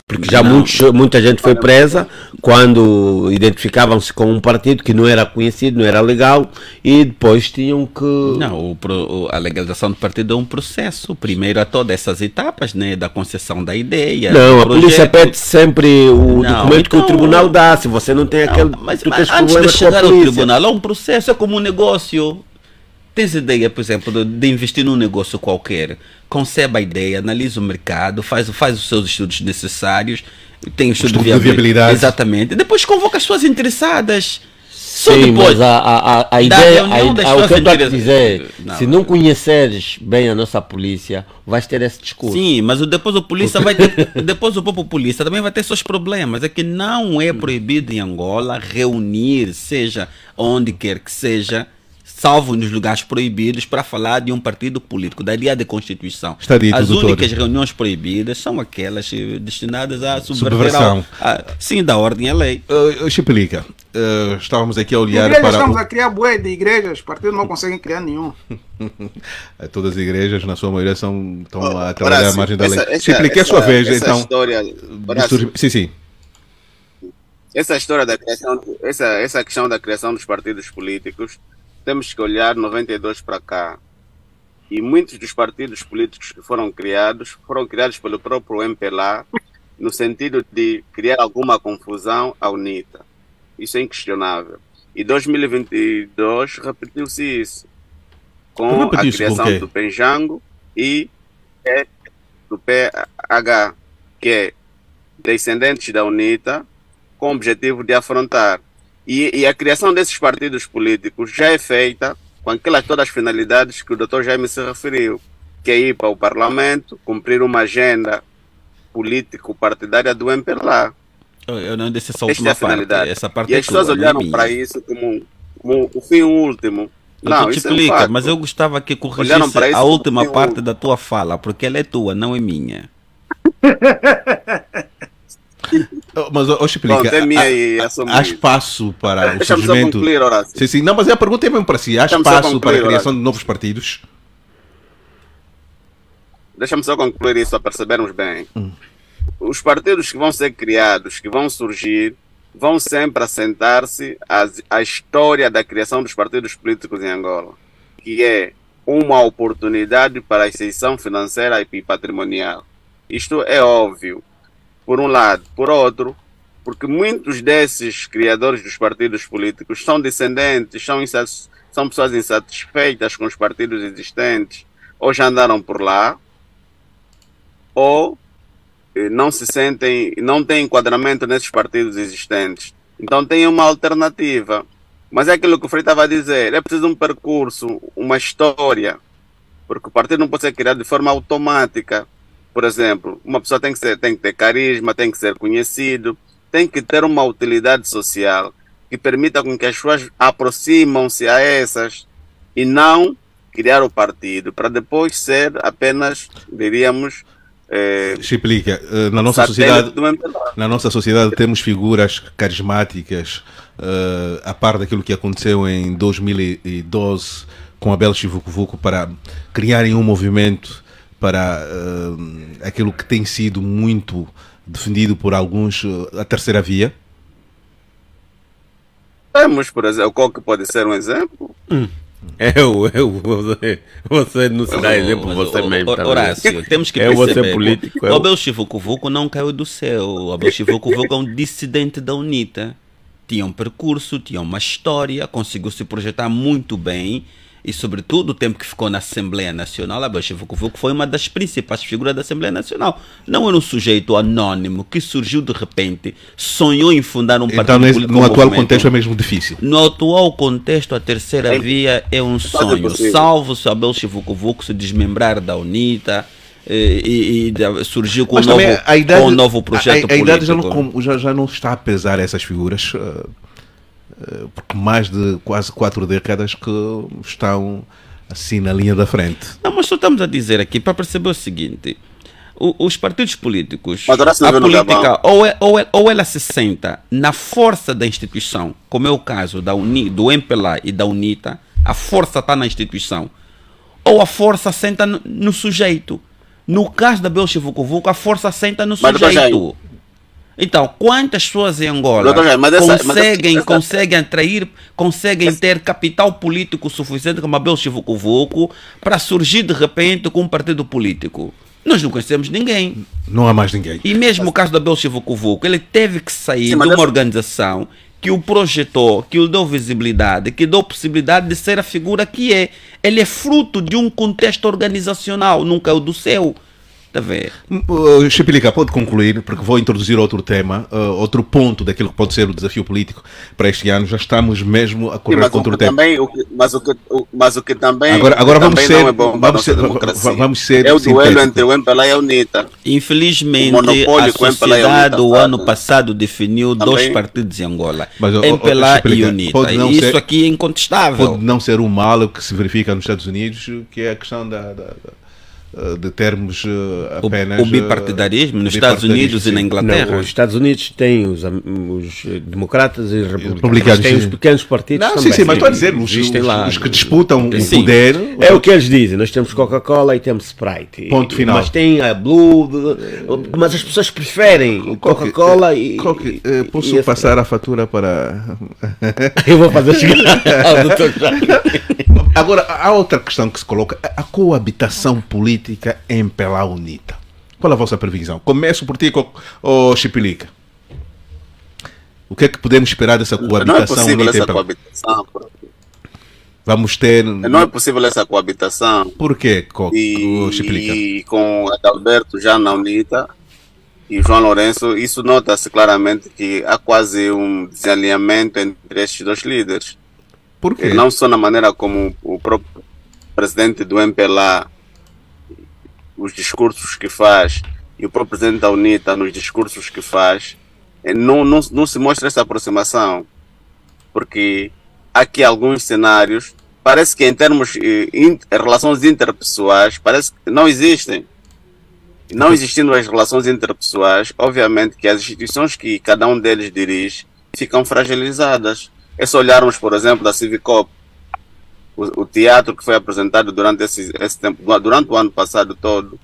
Porque já Não. muita gente foi presa quando identificavam-se com um partido que não era conhecido, não era legal, e depois tinham que... Não, a legalização do partido é um processo. Primeiro há todas essas etapas, né, da concessão da ideia. Não, do a polícia projeto. pede sempre o Não, documento que o então- tribunal dá. Se você não tem aquele... Mas tu tens antes de problemas com a chegar ao polícia. tribunal, é um processo, é como um negócio. Tens ideia, por exemplo, de investir num negócio qualquer, concebe a ideia, analisa o mercado, faz os seus estudos necessários, tem o estudo de viabilidade. Exatamente. Depois convoca as pessoas interessadas. Só Sim, depois mas a da ideia, reunião das o que eu pessoas estou a te interessadas. dizer, Não. se não conheceres bem a nossa polícia, vais ter esse discurso. Sim, mas depois o polícia vai ter, depois o próprio polícia também vai ter seus problemas. É que não é proibido em Angola reunir, seja onde quer que seja, salvo nos lugares proibidos, para falar de um partido político, da ideia de Constituição. Está dito, As doutor. únicas reuniões proibidas são aquelas destinadas a subverter Subversão. sim, da ordem e a lei. Chipelica, estávamos aqui a olhar Igrejas, para... estamos a criar bué de igrejas, partidos não conseguem criar nenhum. Todas as igrejas, na sua maioria, estão a trabalhar à Horácio, margem da lei. essa- Chipelica, é a sua vez, essa então. História, Horácio, Sim, sim. essa história da criação, essa questão da criação dos partidos políticos, temos que olhar 92 para cá. E muitos dos partidos políticos que foram criados pelo próprio MPLA, no sentido de criar alguma confusão à UNITA. Isso é inquestionável. E 2022 repetiu-se isso, com a Repetiu-se com o quê? criação do Penjango e do PH, que é descendentes da UNITA, com o objetivo de afrontar. E a criação desses partidos políticos já é feita com aquelas todas as finalidades que o Dr. Jaime se referiu, que é ir para o Parlamento, cumprir uma agenda político-partidária do MPLA. Eu não disse essa Esta é última a finalidade. parte. Essa parte E é as pessoas tua, não é olharam minha. para isso como o fim último. Não, te isso é um explica, fato. mas eu gostava que Olharam corrigisse para isso a como última fim parte último. da tua fala, porque ela é tua, não é minha. Mas, Chipelica, Pronto, é minha e assumo há isso. espaço para o Deixa-me só surgimento... concluir, Horácio. Sim, sim. Não, mas a pergunta é mesmo para si. Há Deixa-me só espaço para a concluir, criação Horácio. de novos partidos? Deixa-me só concluir isso para percebermos bem. Os partidos que vão ser criados, que vão surgir, vão sempre assentar-se à história da criação dos partidos políticos em Angola, que é uma oportunidade para a ascensão financeira e patrimonial. Isto é óbvio, por um lado. Por outro, porque muitos desses criadores dos partidos políticos são descendentes, são pessoas insatisfeitas com os partidos existentes, ou já andaram por lá, ou não se sentem, não têm enquadramento nesses partidos existentes. Então tem uma alternativa. Mas é aquilo que o Frei estava a dizer, é preciso um percurso, uma história, porque o partido não pode ser criado de forma automática. Por exemplo, uma pessoa tem que ter carisma, tem que ser conhecido, tem que ter uma utilidade social que permita com que as pessoas aproximam-se a essas e não criar o partido para depois ser apenas, diríamos, Chipelica, na satélite do MPLA. na nossa sociedade temos figuras carismáticas, a par daquilo que aconteceu em 2012 com Abel Chivucovuco, para criarem um movimento para aquilo que tem sido muito defendido por alguns, a terceira via. Temos, por exemplo, qual que pode ser um exemplo? Você não se dá exemplo, você mesmo. tá vendo? Horácio, temos que Eu vou ser perceber. político, O eu- Abel Chivucovuco não caiu do céu. O Abel Chivucovuco é um dissidente da UNITA. Tinha um percurso, tinha uma história, conseguiu se projetar muito bem. E, sobretudo, o tempo que ficou na Assembleia Nacional, Abel Chivucovuco foi uma das principais figuras da Assembleia Nacional. Não era um sujeito anônimo que surgiu de repente, sonhou em fundar um Então, partido político. no atual movimento. contexto é mesmo difícil. No atual contexto, a terceira via é um sonho, possível. salvo se Abel Chivucovuco se desmembrar da UNITA surgiu com Mas um novo, também a idade, com um novo projeto a idade político. já não está a pesar essas figuras, porque mais de quase 4 décadas que estão assim na linha da frente. Não, mas só estamos a dizer aqui para perceber o seguinte: os partidos políticos, Mas agora se não a vê no política, ou ela se senta na força da instituição, como é o caso do MPLA e da UNITA, a força está na instituição, ou a força senta no sujeito. No caso da Abel Chivucovuco, a força senta no Mas, sujeito. Então, quantas pessoas em Angola Doutor Jaime, conseguem atrair, conseguem ter capital político suficiente como Abel Chivucovoco para surgir de repente com um partido político? Nós não conhecemos ninguém. Não há mais ninguém. E mesmo o caso do Abel Chivucovoco, ele teve que sair Sim, de uma organização que o projetou, que o deu visibilidade, que deu possibilidade de ser a figura que é. Ele é fruto de um contexto organizacional, nunca é o do céu. Está a ver? Chipilica, pode concluir, porque vou introduzir outro tema, outro ponto daquilo que pode ser o desafio político para este ano. Já estamos mesmo a correr contra o tempo. Mas o que também, agora vamos também ser, não é bom para a nossa democracia. Vamos ser é o duelo sintéticos. entre o MPLA e a UNITA. Infelizmente, monopólio a que o MPLA e a sociedade UNITA o fazem. ano passado definiu Também. dois partidos em Angola, Mas, MPLA e Chipilica, UNITA. pode não Isso ser- aqui é incontestável. Pode não ser o mal que se verifica nos Estados Unidos, que é a questão de termos apenas... O bipartidarismo nos Estados Unidos e na Inglaterra. Não, os Estados Unidos têm os democratas e os republicanos. Republicanos, Têm os sim. pequenos partidos Não, também. sim, mas estou a dizer, Existem lá. os que disputam o Sim. poder... É o que eles dizem, nós temos Coca-Cola e temos Sprite. Ponto final. Mas tem a Blue, mas as pessoas preferem Coca-Cola e... Posso e passar a fatura para... Eu vou fazer chegar ao Dr. Jaime. Agora, há outra questão que se coloca, a coabitação política em Pela UNITA. Qual a vossa previsão? Começo por ti, Chipilica. O que é que podemos esperar dessa Não é coabitação possível UNITA em essa Pela? coabitação. Vamos ter... Não é possível essa coabitação. Por quê, Chipilica? E com Adalberto já na UNITA e João Lourenço, isso nota-se claramente que há quase um desalinhamento entre estes dois líderes. Por quê? Não só na maneira como o próprio presidente do MPLA, os discursos que faz, e o próprio presidente da UNITA, nos discursos que faz, não se mostra essa aproximação. Porque há aqui alguns cenários, parece que em termos de relações interpessoais, parece que não existem. Não existindo as relações interpessoais, obviamente que as instituições que cada um deles dirige ficam fragilizadas. É só olharmos, por exemplo, da Civicop, o teatro que foi apresentado durante esse tempo, durante o ano passado todo,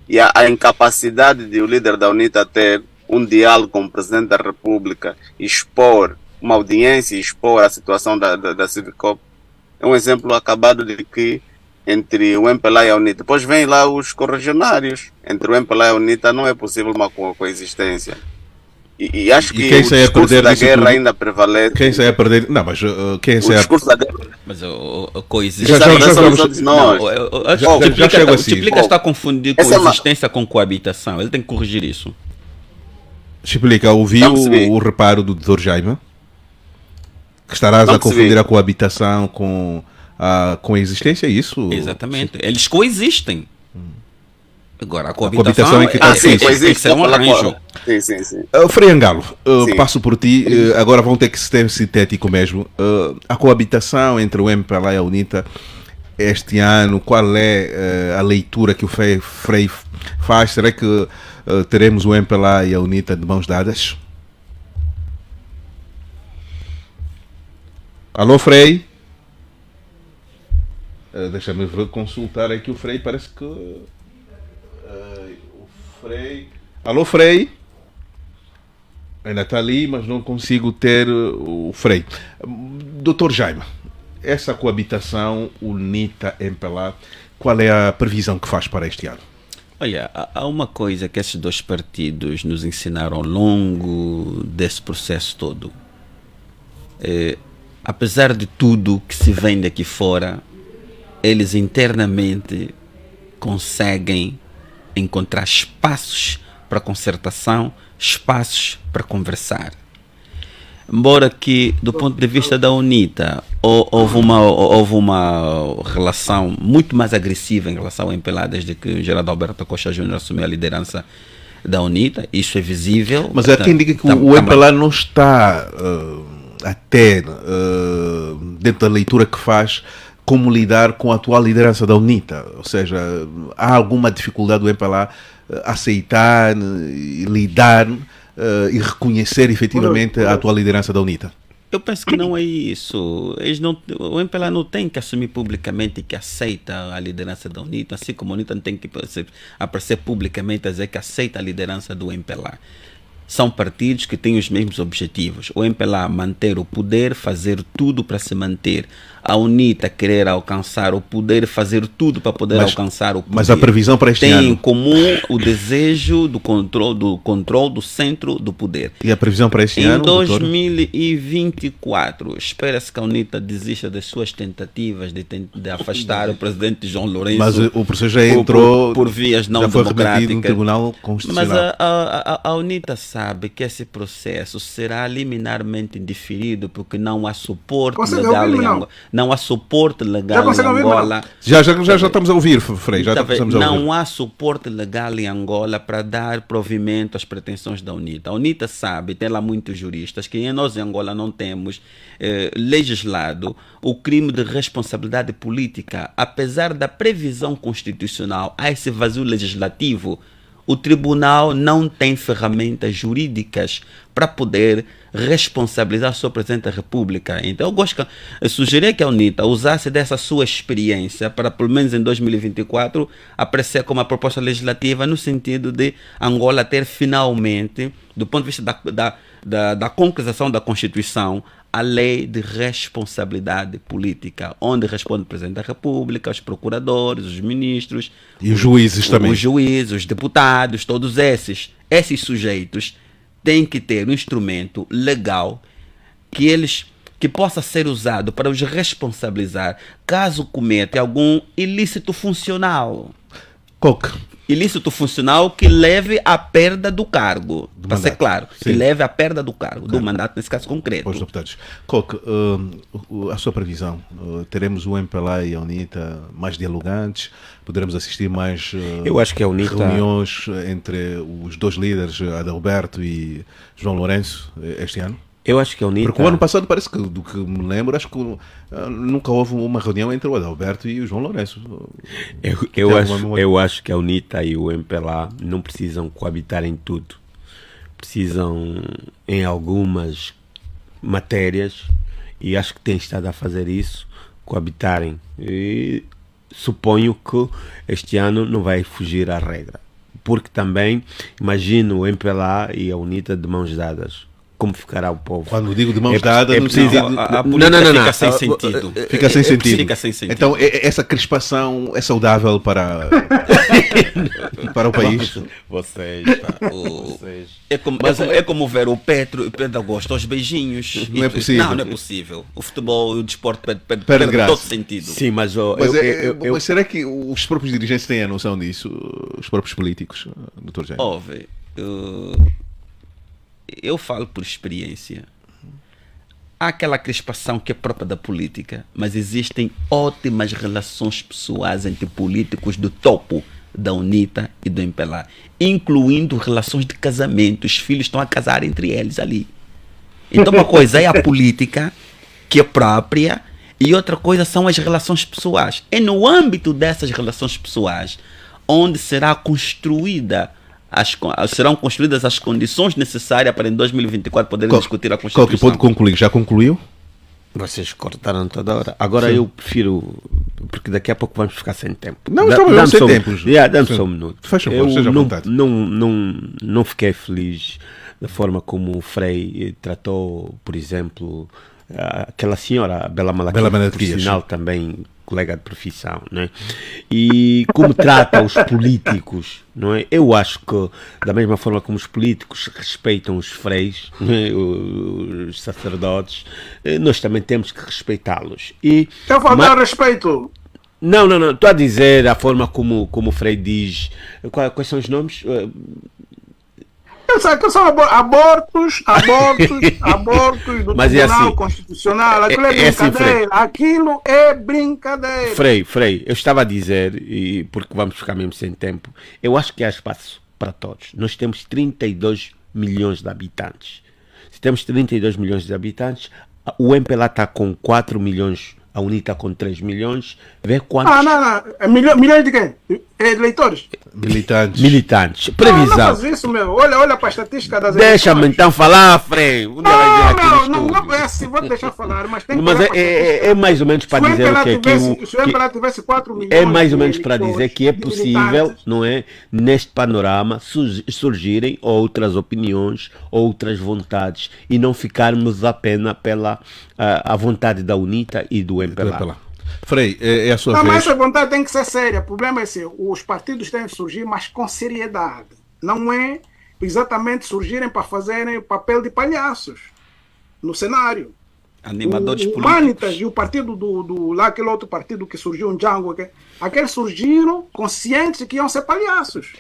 e a incapacidade de o líder da UNITA ter um diálogo com o Presidente da República, expor uma audiência, expor a situação da Civicop, é um exemplo acabado de que entre o MPLA e a UNITA, depois vem lá os correligionários, entre o MPLA e a UNITA não é possível uma coexistência. E acho que quem o sai a discurso perder da disso guerra tudo? ainda prevalece. Quem sai a perder... Não, mas quem O sai a... discurso da guerra. Mas a coexistência... Já somos vamos- todos nós. já chego O assim. Tiplica está a confundir Essa é uma- coexistência com coabitação. Ele tem que corrigir isso. Chipilica, ouviu Não percebi. o reparo do Dr. Jaime? Que estarás Não a confundir percebi. a coabitação com a existência, é isso? Exatamente. Eles coexistem. Agora, a coabitação coabitação é que é, sim, tem que ser um arranjo. Sim. Frei Angalo, Sim. passo por ti, agora vão ter que ser sintético mesmo. A coabitação entre o MPLA e a UNITA este ano, qual é a leitura que o Frei faz? Será que teremos o MPLA e a UNITA de mãos dadas? Alô, Frei? Deixa-me consultar aqui o Frei, parece que... o Frei... Alô, Frei? Ainda está ali, mas não consigo ter o Frei. Doutor Jaime, essa coabitação UNITA-MPLA, qual é a previsão que faz para este ano? Olha, há uma coisa que esses dois partidos nos ensinaram ao longo desse processo todo. Apesar de tudo que se vem daqui fora, eles internamente conseguem encontrar espaços para concertação, espaços para conversar. Embora que, do ponto de vista da UNITA, houve uma relação muito mais agressiva em relação ao MPLA desde que o Geraldo Alberto Costa Júnior assumiu a liderança da UNITA, isso é visível. Mas há quem diga que o MPLA não está até dentro da leitura que faz como lidar com a atual liderança da UNITA, ou seja, há alguma dificuldade do MPLA aceitar, lidar e reconhecer efetivamente a atual liderança da UNITA? Eu penso que não é isso. O MPLA não tem que assumir publicamente que aceita a liderança da UNITA, assim como a UNITA não tem que aparecer publicamente a dizer que aceita a liderança do MPLA. São partidos que têm os mesmos objetivos. O MPLA manter o poder, fazer tudo para se manter. A UNITA querer alcançar o poder, fazer tudo para poder alcançar o poder. Mas a previsão para este ano? Tem em comum o desejo do controle do centro do poder. E a previsão para este ano? Em 2024, espera-se que a UNITA desista das suas tentativas de afastar o presidente João Lourenço. Mas o processo já entrou por vias não já foi democráticas. No Tribunal Constitucional. Mas a UNITA sabe que esse processo será liminarmente indiferido porque não há suporte legal em Angola. Não há suporte legal em Angola. Já estamos a ouvir, Frei. Não há suporte legal em Angola para dar provimento às pretensões da UNITA. A UNITA sabe, tem lá muitos juristas, que nós em Angola não temos legislado o crime de responsabilidade política. Apesar da previsão constitucional, há esse vazio legislativo. O tribunal não tem ferramentas jurídicas para poder responsabilizar o seu presidente da República. Então eu sugeria que a UNITA usasse dessa sua experiência para, pelo menos em 2024, aparecer como uma proposta legislativa no sentido de Angola ter finalmente, do ponto de vista da concretização da Constituição, a lei de responsabilidade política, onde responde o Presidente da República, os procuradores, os ministros... E os juízes também. Os juízes, os deputados, todos esses sujeitos têm que ter um instrumento legal que possa ser usado para os responsabilizar caso cometa algum ilícito funcional. Ilícito funcional que leve à perda do cargo, para ser claro, que leve à perda do cargo, do mandato, nesse caso concreto. Os deputados. Coque, a sua previsão, teremos o MPLA e a UNITA mais dialogantes? Poderemos assistir mais eu acho que a UNITA... reuniões entre os dois líderes, Adalberto e João Lourenço, este ano? Eu acho que a UNITA... Porque o ano passado, parece que, do que me lembro, acho que nunca houve uma reunião entre o Adalberto e o João Lourenço. Eu acho que a UNITA e o MPLA não precisam coabitar em tudo. Precisam em algumas matérias, e acho que têm estado a fazer isso, coabitarem. E suponho que este ano não vai fugir à regra. Porque também, imagino o MPLA e a UNITA de mãos dadas. Como ficará o povo? Quando digo de mãos dadas, a política fica sem sentido. Fica sem sentido. Fica sem sentido. Então, essa crispação é saudável para o país? Vocês. É como ver o Pedro Augusto aos beijinhos. Não é possível. Não é possível. O futebol e o desporto perde todo sentido. Sim, mas será que os próprios dirigentes têm a noção disso? Os próprios políticos, Dr. Jaime? Óbvio. Eu falo por experiência. Há aquela crispação que é própria da política, mas existem ótimas relações pessoais entre políticos do topo da UNITA e do MPLA, incluindo relações de casamento. Os filhos estão a casar entre eles ali. Então uma coisa é a política, que é própria, e outra coisa são as relações pessoais. É no âmbito dessas relações pessoais onde serão construídas as condições necessárias para em 2024 poderem discutir a Constituição. Qual que pode concluir? Já concluiu? Vocês cortaram toda hora. Agora eu prefiro, porque daqui a pouco vamos ficar sem tempo. Não, estamos sem tempo. Dá-me só um minuto. Faz favor, seja à vontade. Não fiquei feliz da forma como o Frei tratou, por exemplo, aquela senhora, Bela Malaquias, por sinal também colega de profissão, não é? E como trata os políticos, não é? Eu acho que da mesma forma como os políticos respeitam os freis, não é? Os sacerdotes, nós também temos que respeitá-los. E eu vou dar respeito. Não, estou a dizer a forma como o Frei diz. Quais são os nomes? Eu sei que são abortos do mas Tribunal é assim, Constitucional. Aquilo é brincadeira. Aquilo é brincadeira. Frei, eu estava a dizer, e porque vamos ficar mesmo sem tempo, eu acho que há espaço para todos. Nós temos 32 milhões de habitantes. Se temos 32 milhões de habitantes, o MPLA está com 4 milhões, a UNITA com 3 milhões. Vê quantos... Não. Milhões de quê? Eleitores? Militantes. Previsão. Não faz isso, meu. Olha para a estatística das Deixa-me eleições. então falar, Frei. Não é assim, vou deixar falar, mas tem que Mas é mais ou menos para dizer o que se o MPLA tivesse 4 milhões é mais ou menos de para dizer que é possível, não é, neste panorama surgirem outras opiniões, outras vontades e não ficarmos apenas pela a vontade da UNITA e do MPLA. Frei, é a sua vez. Mas essa vontade tem que ser séria. O problema é assim, os partidos têm que surgir, mas com seriedade. Não é exatamente surgirem para fazerem papel de palhaços no cenário. Animadores políticos. O Humanitas e o partido lá, aquele outro partido que surgiu, um Django, aqueles surgiram conscientes que iam ser palhaços.